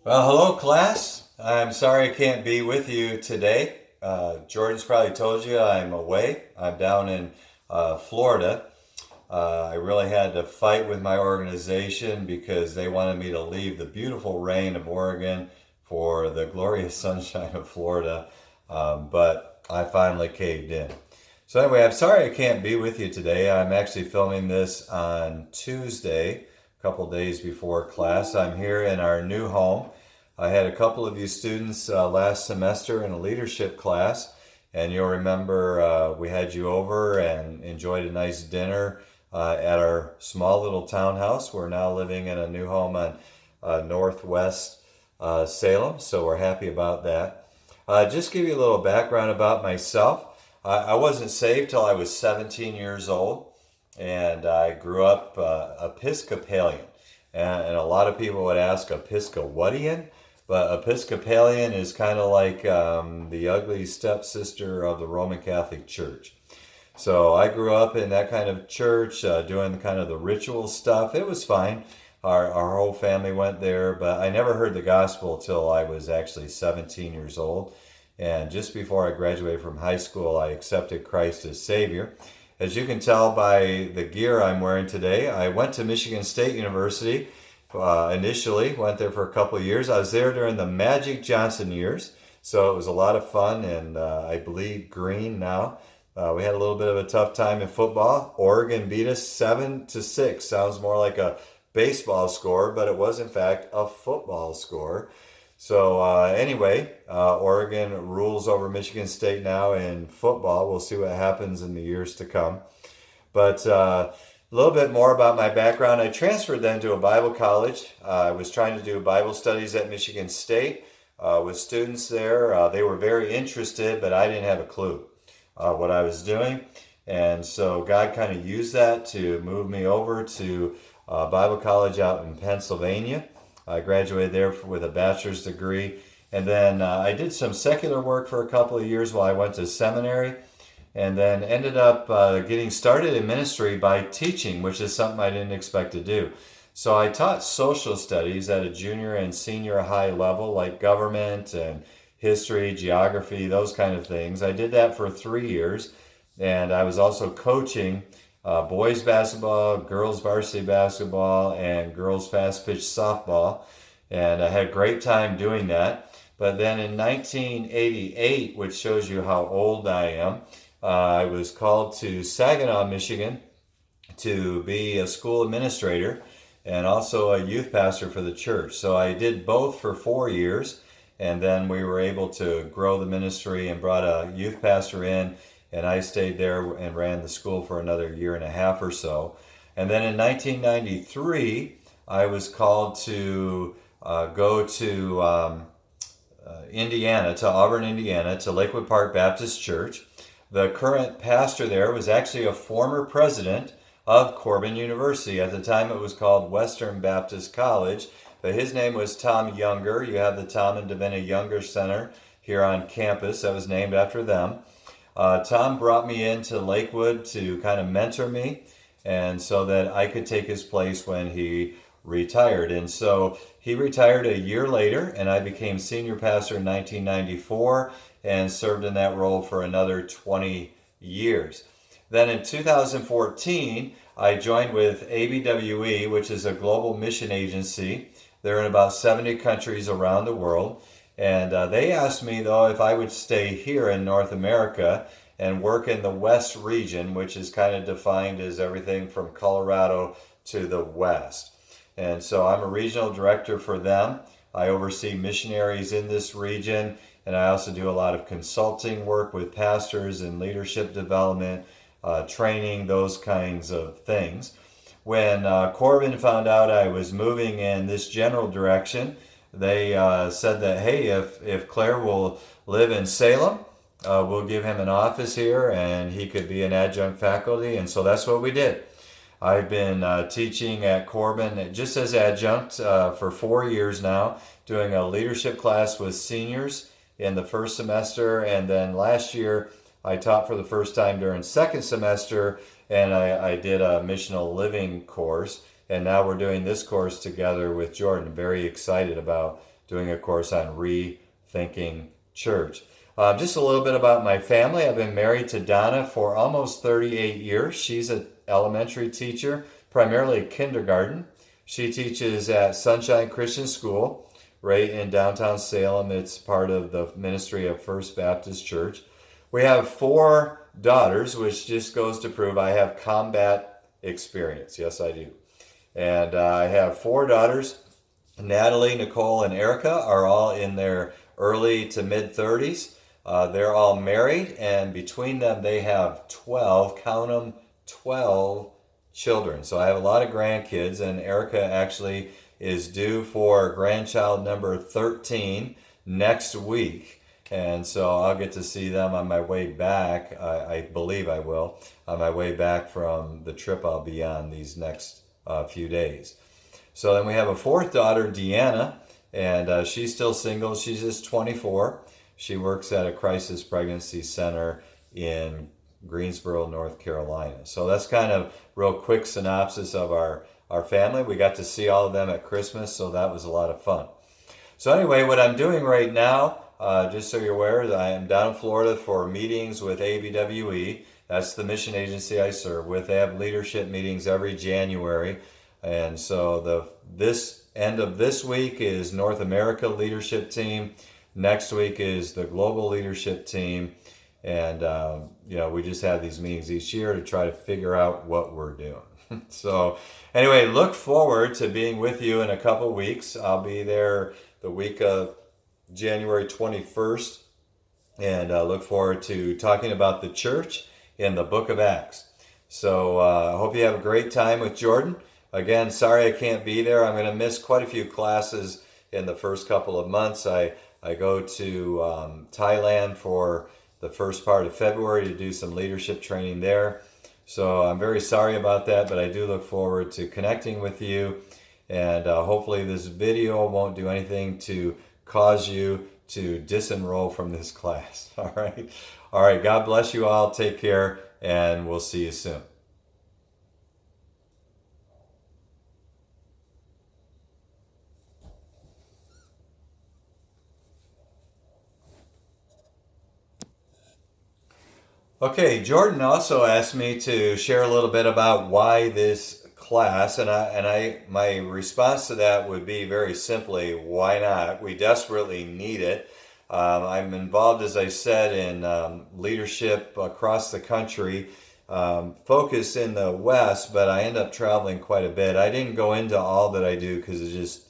Well, hello, class. I'm sorry I can't be with you today. Jordan's probably told you I'm away. I'm down in Florida. I really had to fight with my organization because they wanted me to leave the beautiful rain of Oregon for the glorious sunshine of Florida, but I finally caved in. So, anyway, I'm sorry I can't be with you today. I'm actually filming this on Tuesday, a couple days before class. I'm here in our new home. I had a couple of you students last semester in a leadership class, and you'll remember we had you over and enjoyed a nice dinner at our small little townhouse. We're now living in a new home on northwest Salem, so we're happy about that. Just give you a little background about myself. I wasn't saved till I was 17 years old, and I grew up Episcopalian. And a lot of people would ask, Episcopalian? But Episcopalian is kind of like the ugly stepsister of the Roman Catholic Church. So I grew up in that kind of church, doing kind of the ritual stuff. It was fine. Our whole family went there, but I never heard the gospel till I was actually 17 years old. And just before I graduated from high school, I accepted Christ as Savior. As you can tell by the gear I'm wearing today, I went to Michigan State University initially, went there for a couple of years. I was there during the Magic Johnson years, so it was a lot of fun, and I bleed green now. We had a little bit of a tough time in football. Oregon beat us 7-6. Sounds more like a baseball score, but it was in fact a football score. So anyway, Oregon rules over Michigan State now in football. We'll see what happens in the years to come. But a little bit more about my background. I transferred then to a Bible college. I was trying to do Bible studies at Michigan State with students there. They were very interested, but I didn't have a clue what I was doing. And so God kind of used that to move me over to Bible college out in Pennsylvania. I graduated there with a bachelor's degree. And then I did some secular work for a couple of years while I went to seminary, and then ended up getting started in ministry by teaching, which is something I didn't expect to do. So I taught social studies at a junior and senior high level, like government and history, geography, those kind of things. I did that for 3 years, and I was also coaching boys basketball, girls varsity basketball, and girls fast pitch softball. And I had a great time doing that. But then in 1988, which shows you how old I am, I was called to Saginaw, Michigan to be a school administrator and also a youth pastor for the church. So I did both for 4 years, and then we were able to grow the ministry and brought a youth pastor in, and I stayed there and ran the school for another year and a half or so. And then in 1993, I was called to go to Indiana, to Auburn, Indiana, to Lakewood Park Baptist Church. The current pastor there was actually a former president of Corban University. At the time, it was called Western Baptist College, but his name was Tom Younger. You have the Tom and Davina Younger Center here on campus that was named after them. Tom brought me into Lakewood to kind of mentor me, and so that I could take his place when he retired. And so he retired a year later, and I became senior pastor in 1994 and served in that role for another 20 years. Then in 2014, I joined with ABWE, which is a global mission agency. They're in about 70 countries around the world. And they asked me, though, if I would stay here in North America and work in the West region, which is kind of defined as everything from Colorado to the West. And so I'm a regional director for them. I oversee missionaries in this region, and I also do a lot of consulting work with pastors and leadership development, training, those kinds of things. When Corban found out I was moving in this general direction, they said that, hey, if Claire will live in Salem, we'll give him an office here and he could be an adjunct faculty. And so that's what we did. I've been teaching at Corban just as adjunct for 4 years now, doing a leadership class with seniors in the first semester. And then last year, I taught for the first time during second semester, and I did a missional living course. And now we're doing this course together with Jordan. Very excited about doing a course on rethinking church. Just a little bit about my family. I've been married to Donna for almost 38 years. She's an elementary teacher, primarily kindergarten. She teaches at Sunshine Christian School right in downtown Salem. It's part of the ministry of First Baptist Church. We have 4 daughters, which just goes to prove I have combat experience. Yes, I do. And I have 4 daughters. Natalie, Nicole, and Erica are all in their early to mid 30s. They're all married, and between them they have 12, count them, 12 children. So I have a lot of grandkids, and Erica actually is due for grandchild number 13 next week. And so I'll get to see them on my way back. I believe I will, on my way back from the trip I'll be on these next few days. So then we have a 4th daughter, Deanna, and she's still single. She's just 24. She works at a crisis pregnancy center in Greensboro, North Carolina. So that's kind of real quick synopsis of our family. We got to see all of them at Christmas, so that was a lot of fun. So anyway, what I'm doing right now, just so you're aware, is I am down in Florida for meetings with ABWE. That's the mission agency I serve with. They have leadership meetings every January. And so this end of this week is North America leadership team. Next week is the global leadership team. And, we just have these meetings each year to try to figure out what we're doing. So anyway, look forward to being with you in a couple weeks. I'll be there the week of January 21st. And look forward to talking about the church in the book of Acts. So I hope you have a great time with Jordan. Again, sorry I can't be there. I'm going to miss quite a few classes in the first couple of months. I go to Thailand for the first part of February to do some leadership training there. So I'm very sorry about that, but I do look forward to connecting with you. And hopefully this video won't do anything to cause you to disenroll from this class. All right. All right. God bless you all. Take care, and we'll see you soon. Okay, Jordan also asked me to share a little bit about why this class, and my response to that would be very simply, why not? We desperately need it. I'm involved, as I said, in leadership across the country, focused in the West, but I end up traveling quite a bit. I didn't go into all that I do because it's just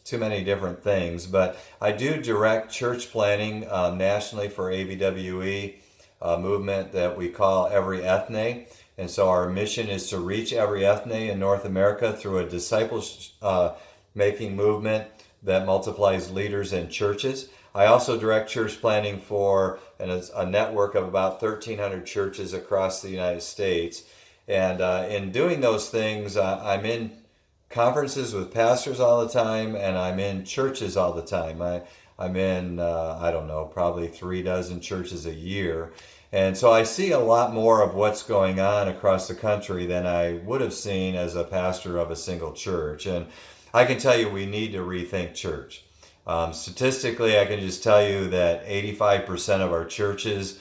too many different things, but I do direct church planning nationally for ABWE. Movement that we call Every Ethne. And so our mission is to reach every ethne in North America through a disciple-making movement that multiplies leaders in churches. I also direct church planning for a network of about 1,300 churches across the United States. And in doing those things, I'm in conferences with pastors all the time, and I'm in churches all the time. I'm in, probably 36 churches a year. And so I see a lot more of what's going on across the country than I would have seen as a pastor of a single church. And I can tell you we need to rethink church. Statistically, I can just tell you that 85% of our churches,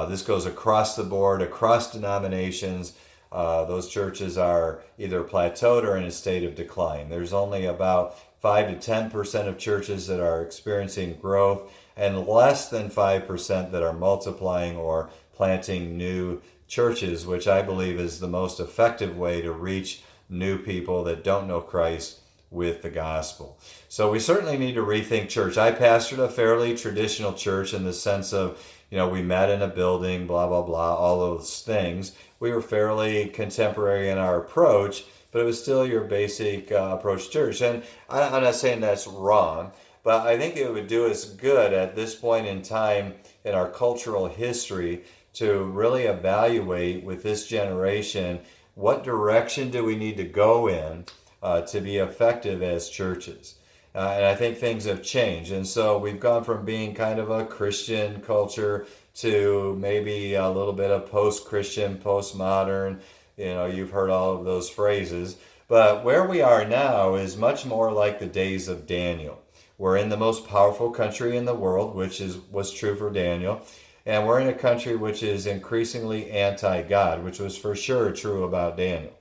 this goes across the board, across denominations, those churches are either plateaued or in a state of decline. There's only about 5 to 10% of churches that are experiencing growth, and less than 5% that are multiplying or planting new churches, which I believe is the most effective way to reach new people that don't know Christ with the gospel. So we certainly need to rethink church. I pastored a fairly traditional church in the sense of, we met in a building, blah, blah, blah, all those things. We were fairly contemporary in our approach, but it was still your basic approach to church. And I'm not saying that's wrong, but I think it would do us good at this point in time in our cultural history to really evaluate with this generation, what direction do we need to go in to be effective as churches. And I think things have changed. And so we've gone from being kind of a Christian culture to maybe a little bit of post-Christian, post-modern. You've heard all of those phrases. But where we are now is much more like the days of Daniel. We're in the most powerful country in the world, which was true for Daniel. And we're in a country which is increasingly anti-God, which was for sure true about Daniel.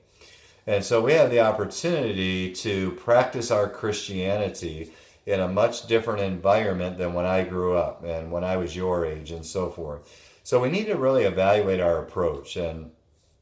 And so we have the opportunity to practice our Christianity in a much different environment than when I grew up and when I was your age and so forth. So we need to really evaluate our approach and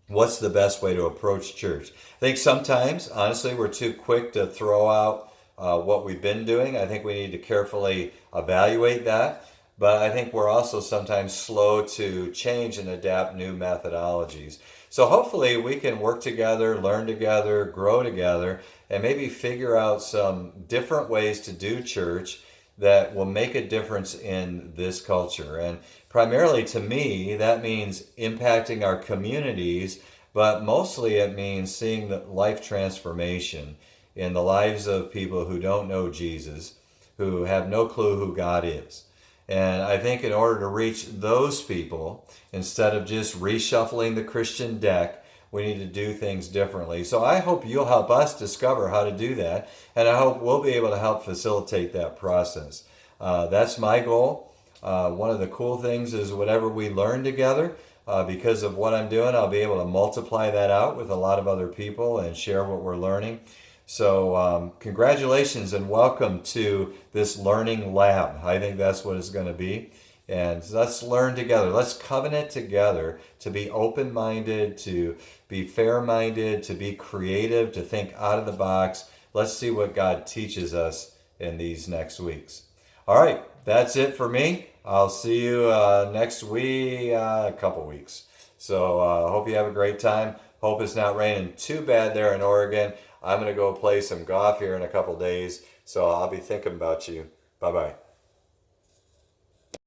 what's the best way to approach church. I think sometimes, honestly, we're too quick to throw out what we've been doing. I think we need to carefully evaluate that. But I think we're also sometimes slow to change and adapt new methodologies. So hopefully we can work together, learn together, grow together, and maybe figure out some different ways to do church that will make a difference in this culture. And primarily to me, that means impacting our communities, but mostly it means seeing the life transformation in the lives of people who don't know Jesus, who have no clue who God is. And I think in order to reach those people, instead of just reshuffling the Christian deck, we need to do things differently. So I hope you'll help us discover how to do that, and I hope we'll be able to help facilitate that process. That's my goal. One of the cool things is whatever we learn together, because of what I'm doing, I'll be able to multiply that out with a lot of other people and share what we're learning. So congratulations and welcome to this learning lab. I think that's what it's going to be. And let's learn together. Let's covenant together to be open-minded, to be fair-minded, to be creative, to think out of the box. Let's see what God teaches us in these next weeks. All right, that's it for me. I'll see you next week, a couple weeks. So I hope you have a great time. Hope it's not raining too bad there in Oregon. I'm going to go play some golf here in a couple days, so I'll be thinking about you. Bye-bye.